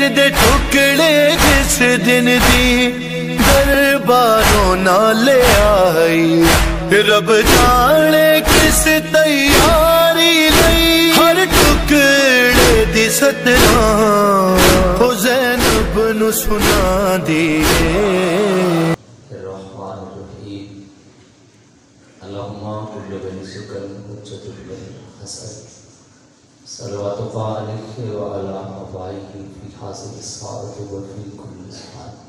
دے ٹکڑے جس دن دی درباروں نہ لے آئی رب جانے کس تیاری لئی ہر ٹکڑے دی ستنا او زینب نو سنا دی الرحمن الرحیم اللہم کل بنی سکن حجت بن حسن صلواتک علیہ وعلا آبائہ فی حاصل السعادت وفی کل سعادت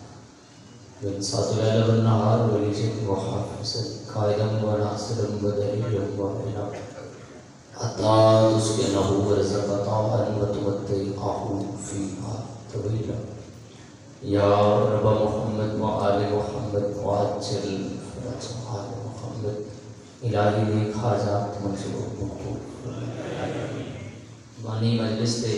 بن سات اللیل والنہار ولیجت وحافظ قائدم وناصرم ودلیلم وعلا حتی تسکنہ ورزقتا وتمتعہ فیہا طویلا یا رب محمد وآل محمد وعجل فرج آل محمد الہی دیکھ حاجات منصور مقبول بانی مجلس تے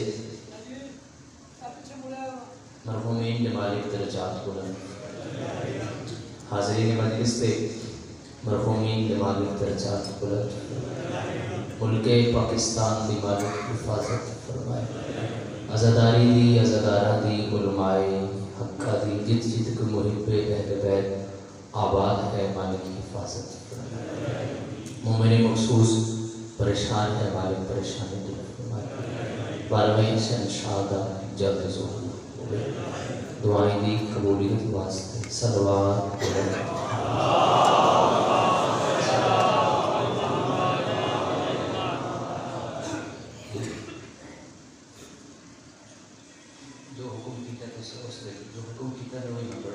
مرحومین مالک درجات بلند حاضرین مجلس تے مرحومین مالک درجات بلند ملک پاکستان دی مالک حفاظت فرمائے عزاداری دی عزادارہ دی علماء حقہ دی جت جت کو محب اہل بیت آباد ہے مالک حفاظت فرمائے مومن مخصوص پریشان ہے مالک پریشانی دل فرمائے بارہویں شہنشاہ جلد ظہور ہوئے دعائیں دی قبولیت واسطے صلوات جو حکم کیتا ہے اس لئے جو حکم کیتا ہے وہی پڑھ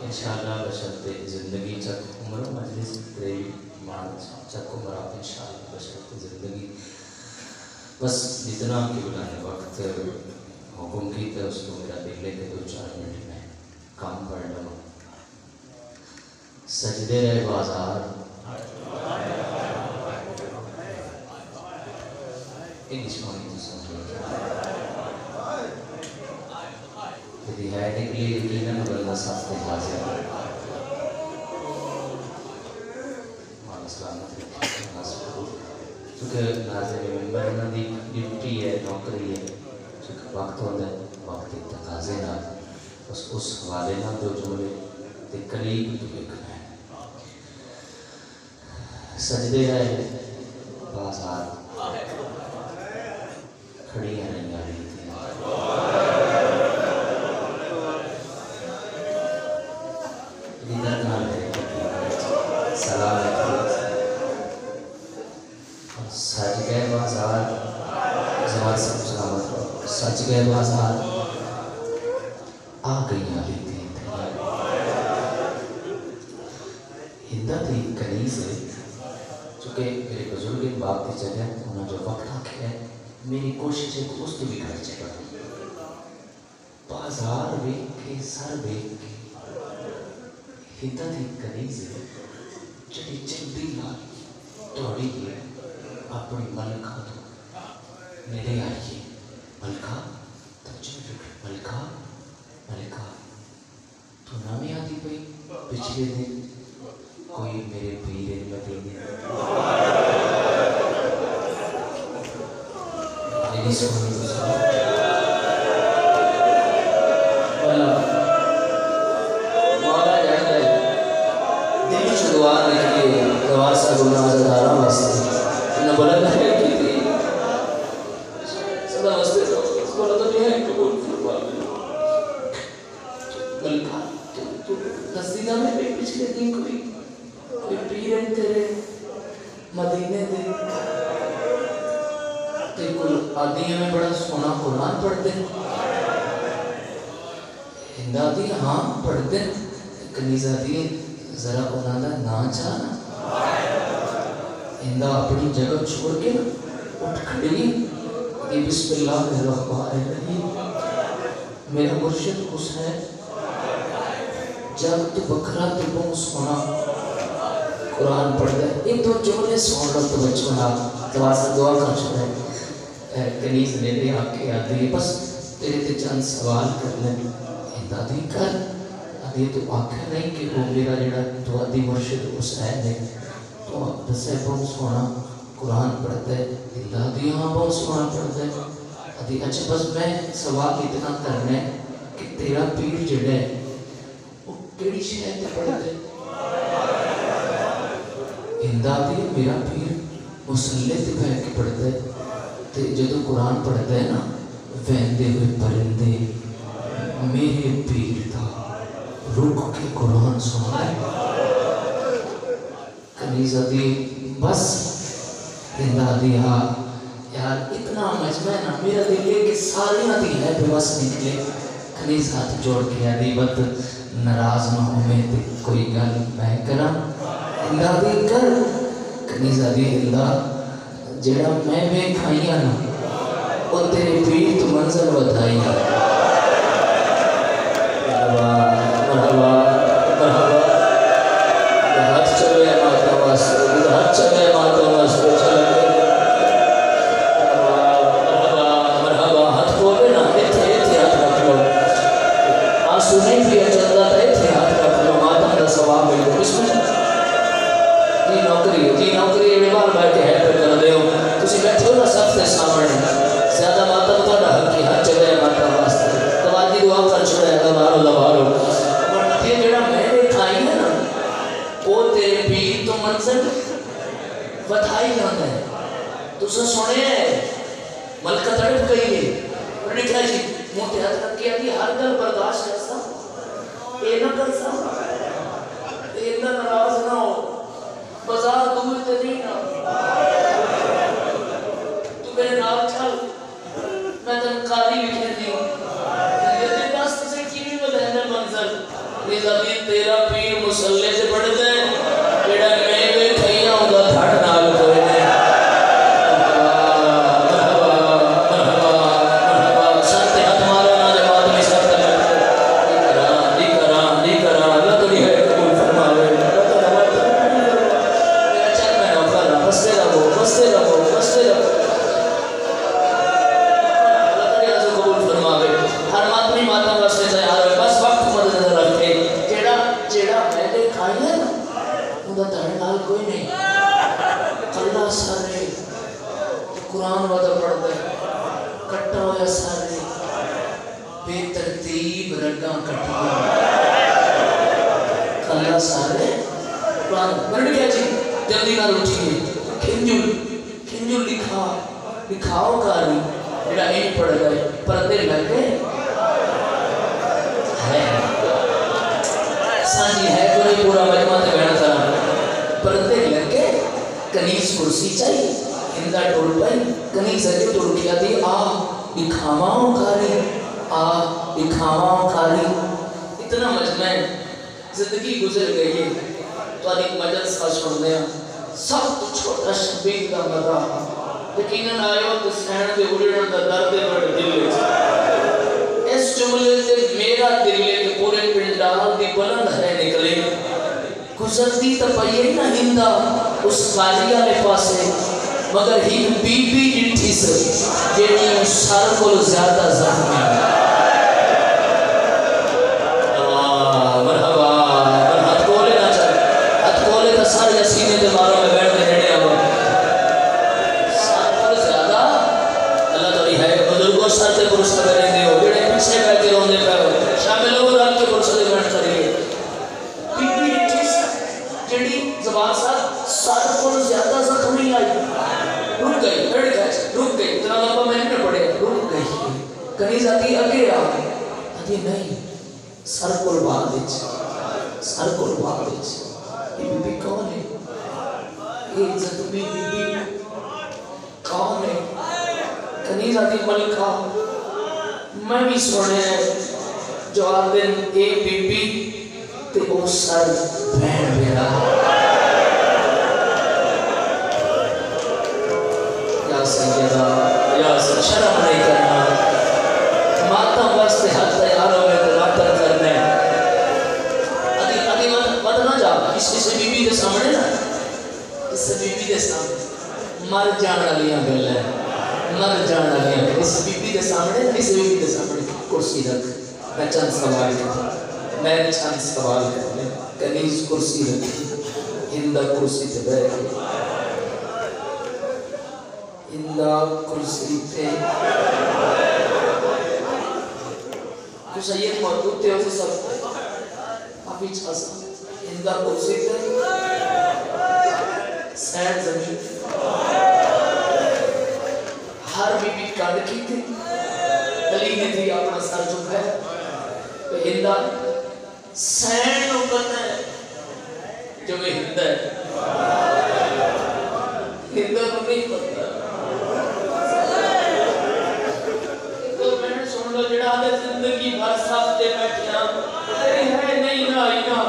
انشاءاللہ بشرتے زندگی چک عمر مجلس تریوی مارچ چک عمر آپ انشاءاللہ بشرتے زندگی بس جتنا کی بلانے وقت حکم کیتا ہے اس کو میرا دیکھ لے کے 2-4 منٹ میں کام پڑھ لوں سجدے رہے بازار انگلش مانی تو سمجھ یدی ہے نکلی یقیناً بلدہ ساتھ حاضر مانا سلامت رکھیں چونکہ ناظر ممبر نہ دی ڈیوٹی ہے نوکری ہے چونکہ وقت ہوتا ہے وقت تقاضے نہ بس اس حوالے نہ دو جملے تے قریب تو لکھنا ہے سجدے ہے بازار کھڑی ہے نہیں آ رہی تھی سچ گئے بازار زوار سب سلامت سچ گئے بازار آ گئی آلی تھی ہندہ تھی کنیز ہے چونکہ میرے بزرگ باپ تھی جگہ انہوں جو وقت آکھے ہے میری کوشش ہے کہ اس تو بھی گھر چکا بازار بیک کے سر بیک کے ہندہ تھی کنیز ہے جڑی چندی لال توڑی ہے اپنی ملکہ تو میرے آئیے ملکہ توجہ فکر ملکہ ملکہ تو نامی آتی پئی پچھلے دن کوئی میرے پیر مدینے میری سونی تو ساتھ مولا جاتا ہے دل شدوار نکلیے دوار سا گناہ زدارہ واسطے انہوں بلند ہے کی تھی صدا واسطے بولا تو نہیں ہے قبول فرما ملکہ تو تصدیدہ میں بھی پچھلے دن کوئی پیرن تیرے مدینے دے تے کل آدھیوں میں بڑا سونا قرآن پڑھتے ہندہ دی ہاں پڑھتے کنیزہ دی ذرا انہاں دا نا چاہنا ہندہ اپنی جگہ چھوڑ کے اٹھ کھڑی کہ بسم اللہ الرحمن الرحیم میرا مرشد اس ہے جب تو بکرا تو بہت سونا قرآن پڑھتا ہے ایک دو جملے سن لو تو بچوں آپ دواسا دعا کر چھوڑے کنیز نے دے آ کے آدھی بس تیرے تے چند سوال کرنے دادی کر آدھی تو آکھا نہیں کہ وہ میرا جڑا تو آدھی مرشد حسین ہے تو دسے بہت سونا قرآن پڑھتا ہے دادی ہاں بہت سونا پڑھتا ہے آدھی اچھا بس میں سوال اتنا کرنا ہے کہ تیرا پیر جڑا ہے وہ کیڑی شہر تے پڑھتا ہے ہندادی میرا پیر مسلح تے بیٹھ کے پڑھتا ہے تے جدو قرآن پڑھتا ہے نا وہندے ہوئے پرندے میرے پیر تھا رک کے قرآن سنا ہے کنیزہ دی بس ہندادی ہاں یار اتنا مجمع ہے نا میرا دل ہے کہ ساری دی ہے بے بس نکلے کنیز ہاتھ جوڑ کے آدھی بت ناراض نہ ہو میں کوئی گل میں کرا ہندادی کر کنیزہ دی ہندا جڑا میں بے کھائیاں نا وہ تیرے پیر تو منظر بتائی ہے مرحبا مرحبا ہاتھ چلے ماتا واسطے ہاتھ چلے ماتا واسطے چلے مرحبا ہاتھ کھولے نا ایتھے ہاتھ رکھ لو آنسو نہیں پیا چلتا تھا ایتھے ہاتھ رکھ لو ماتا کا ثواب مل گیا بسم اللہ جی نوکری ایوال بیٹھے ہے پہ کر دے ہو تسی بیٹھے ہو نا سب سے سامنے زیادہ ماتا تو تھوڑا حق کی ہاتھ چلے ماتا واسطے تو آدھی دعا کر چھوڑے لبارو اور یہ جڑا میں نے کھائی ہے نا وہ تیرے پیر تو منظر بتائی جاتا ہے تو سن سنے ہیں ملکہ تڑپ گئی ہے اور نے کہا جی موتے ہاتھ رکھ کے ابھی ہر گل برداشت کرتا اے نہ کرتا اے نہ ناراض نہ ہو بازار دور تے نہیں نا تو میرے نام چل میں تن قاری لکھے دی یہ دن دست سے کیویں بدہنے منظر نظامین تیرا پیر مسلح سے پڑھتے ہیں جڑا میں بھی کھائیاں ہوگا دھڑ نال کوئی نہیں قرآن وعدہ پڑھتا ہے کٹا ہویا سارے بے ترتیب رڈاں کٹا کھلا سارے قرآن مرد گیا جی جلدی نہ روٹھیے کھنجل لکھاؤ کاری میرا این پڑھ گئے پردے لگے ہے سانجی ہے کوئی پورا مجمع تے بینا کرا پردے لگے کنیز کرسی چاہیے ہندہ ٹوڑ پائی کنیز اجے ٹوڑ کیا دی دکھاواں کاری اتنا مجمع زندگی گزر گئی ہے تو آدھی مجلس کا چھوڑ دیا سب تو چھوٹا شبیر کا مدہ یقیناً آئے ہو تو سہن دے اڑن دا درد بڑھ دل اس جملے سے میرا دل ہے کہ پورے پنڈال دی بلند ہے نکلے گزرتی تپائیے نہ ہندہ اس قالیہ نے پاسے مگر ہی بی بی جٹھی سے جنہی سر کو زیادہ زخمی مرحبا ہاتھ کولے نہ چاہے ہاتھ کولے کا سر یا سینے دے ماروں میں بیٹھ دے نیڑے آبا سر کو زیادہ اللہ توڑی ہے بزرگوں سر تے پرس کا بیرے دے ہو جڑے پیچھے بیٹھ کے روندے پہ ہو شامل ہو رات کے پرس دے بیٹھ کریے بی بی جٹھی سے جنہی زبان سر کو زیادہ زخمی آئی رک گئی اتنا لمبا میں نے پڑھے رک گئی کنیز آتی اگے آگے آتی نہیں سر کو باغ دیچ یہ بی بی کون ہے یہ زدمی بی بی کون ہے کنیز آتی ملکہ میں بھی سوڑے جو آدن ایک بی بی تے او سر بہن بیرا سیدہ یا شرم نہیں کرنا ماتم واسطے حد تیار ہوئے تو ماتم کرنے ادھی مت نہ جا اس بی بی کے سامنے نا دے سامنے مر جان والیاں گلاں مر جان والیاں اس بی بی دے سامنے اس بی بی دے سامنے کرسی رکھ میں چند سوال کرنے کنیز کرسی رکھی ہندا کرسی تے بیٹھ کے ہندا کرسی تے تو سید موجود تھے اسے سب ابھی چھاسا ہندا کرسی تے سینڈ زمین ہر بی بی کاڑ کی تھی علی نے تھی اپنا سر جھکایا تو ہندا سینڈ اوپر ہے جو میں ہندا ہے ہندا کو نہیں پتا تو میں نے سن لو جڑا آدھے زندگی بھر صاف دے بیٹھے ہے نہیں نہ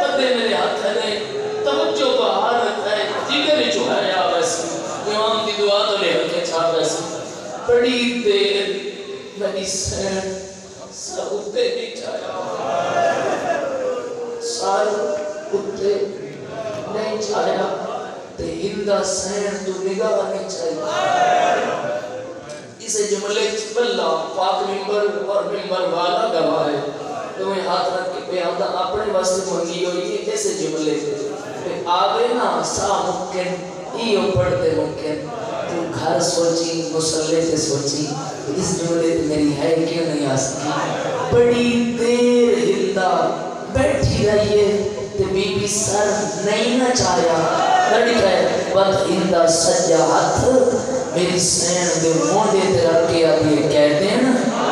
پتے میرے ہاتھ ہے توجہ باہر رکھتا ہے جگر جو ہے یا ویسی امام کی دعا تو لے کے چھاپ ویسی بڑی دیر میری سینڈ سر اٹھتے نہیں چاہیا سر اٹھتے نہیں چاہیا تے ہندا سینڈ تو نگاہ نہیں چاہیا اسے جملے بلا پاک ممبر اور ممبر والا گواہ ہے تمہیں ہاتھ رکھ کے پیاندہ اپنے واسطے منگی ہوئی ہے ایسے جملے پہ آگے نا سا ممکن ایو پڑھتے ممکن تو گھر سوچی مسلح تے سوچی اس جملے تے میری ہے کیوں نہیں آ سکی بڑی دیر ہندا بیٹھی رہیے تے بی بی سر نہیں نہ چاہیا لڑی ہے بد ہندا سجا ہاتھ میری سین دے موڈے تے رکھ کے آدھے کہتے ہیں نا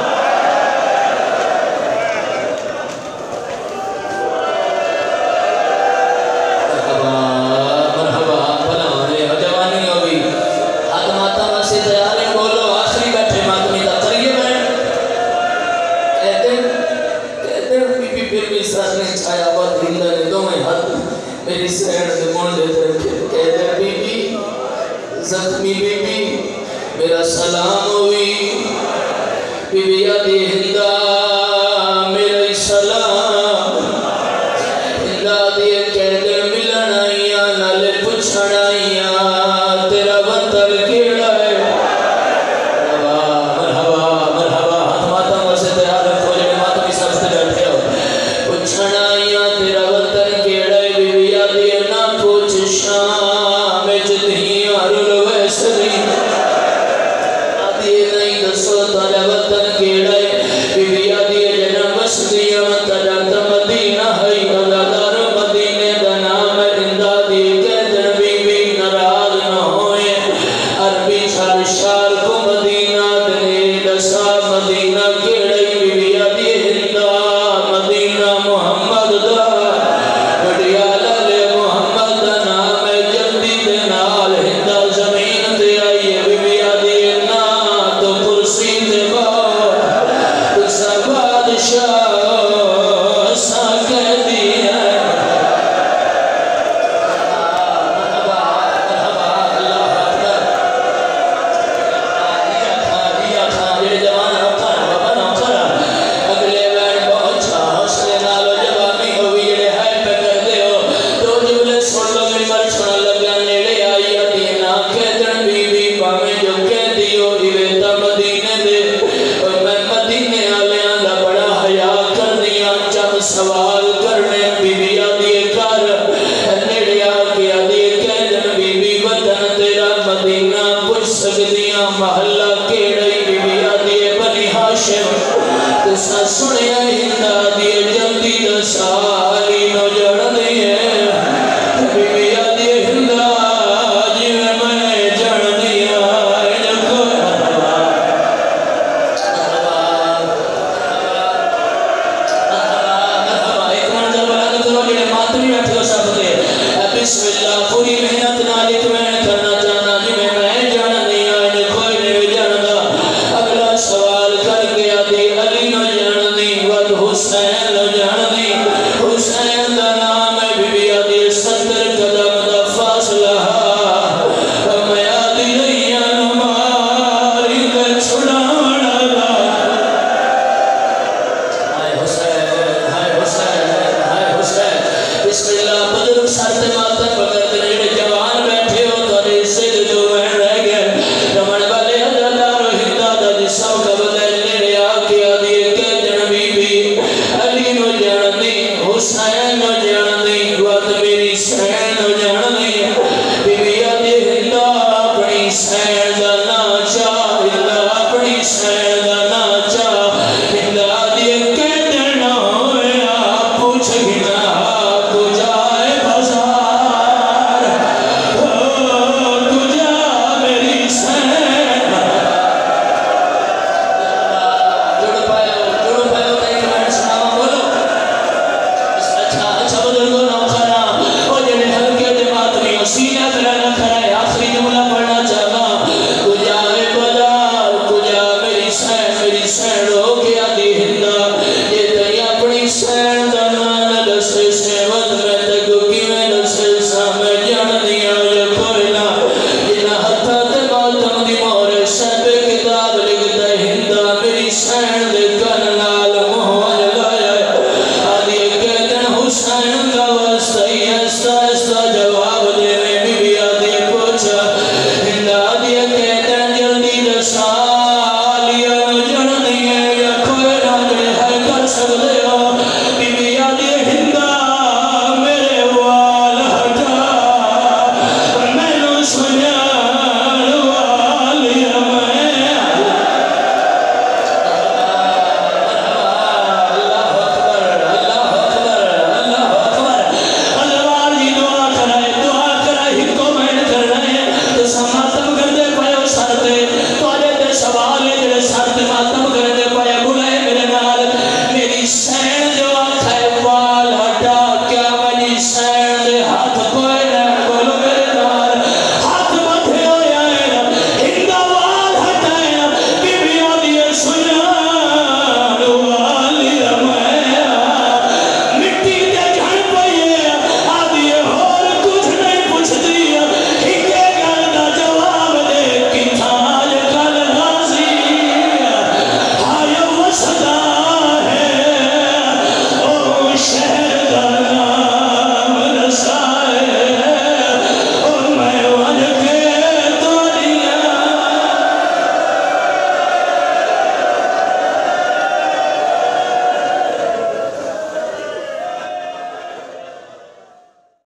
زخمی بی بی میرا سلام ہوئی بی بی آدھی ہندا میرا سلام ہندا دیئے کہتے ملن آئیا نالے پچھڑ آئیا تیرا وطن کیڑا ہے مرحبا مرحبا ہاتھ ماتا مرسے تیار رکھو جب ماتا بھی سب سے بیٹھے ہو پچھڑ آئیا تیرا وطن کیڑا ہے بی بی آدھی نہ پوچھ شام میں جتنی آدھی نہیں دسو تارے وطن کیڑے بی بی آدھی جنم بس دیا تجارت مدینہ ہے ادادار مدینے دا نام ہندا دی کہدن بی بی ناراض نہ ہوئے عربی چھر شار کو مدینہ دنے دسا مدینہ کیڑے بی بی آدھی ہندا مدینہ محمد دا بڑیالہ لے محمد دا نام جلدی دے نال ہندا زمین دے آئیے بی بی آدھی نا تو کرسی دے بار تسا بادشاہ سا کہہ دیا مرحبا مرحبا اللہ اکبر دیا تھا جڑے جوان رکھا بابا نہ کرا اگلے وین بہت چھا حوصلے نالو جوانی ہوئی جڑے ہے پہ کر دے ہو تو جملے سن لو ممبر چھوڑا لگا نیڑے آئی آدھی نا کہدن بی بی پامیں جو کہہ دیو ایویتا مدینے دے میں مدینے آلیاں دا بڑا حیاء کر دیا چند سوال کرنے بی بی آدھی کر نیڑے آگے آدھی کہدن بی بی وطن تیرا مدینہ پوچھ سکدیاں محلہ کیڑی بی بی آدھی بنی ہاشم تسا سنیا ہندا دی جلدی دسالی نو جڑ دیئے بی بی آدھی ہندا جی میں جڑ دیا جکو ایک منظر بنا کے کرو جڑے ماتمی بیٹھے ہو سب دے بسم اللہ پوری محنت نالک میں کرنا چاہنا جی میں جان دیا کوئی نہیں جاندا اگلا سوال کر کے آدھی علی نو جان دی ود حسین نو جان دی حسین دا نام ہے بی بی آدھی 70 قدم دا فاصلہ میں آدھی نہیں ماری دے چھڑانا ہائے حسین ہائے حسین بسم اللہ بدر سارتے ماتر پکڑتے جڑے جواب حسین ہو جانا